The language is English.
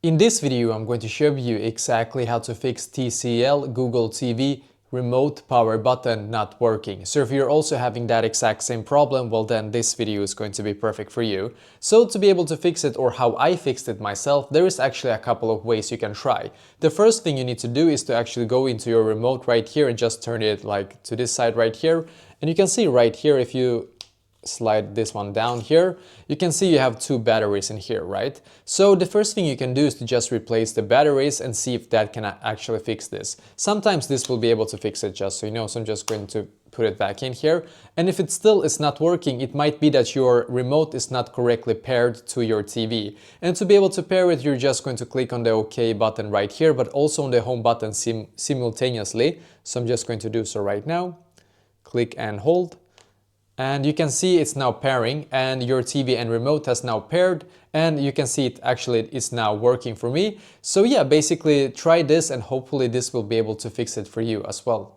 In this video, I'm going to show you exactly how to fix TCL Google TV remote power button not working. So if you're also having that exact same problem, well then this video is going to be perfect for you. So to be able to fix it, or how I fixed it myself, there is actually a couple of ways you can try. The first thing you need to do is to actually go into your remote right here and just turn it like to this side right here. And you can see right here, if you slide this one down here, you can see you have two batteries in here, right? So the first thing you can do is to just replace the batteries and see if that can actually fix this. Sometimes this will be able to fix it, just so you know, so I'm just going to put it back in here. And if it still is not working, it might be that your remote is not correctly paired to your TV. And to be able to pair it, you're just going to click on the OK button right here, but also on the home button simultaneously. So I'm just going to do so right now. Click and hold. And you can see it's now pairing, and your TV and remote has now paired, and you can see it actually is now working for me. So yeah, basically try this and hopefully this will be able to fix it for you as well.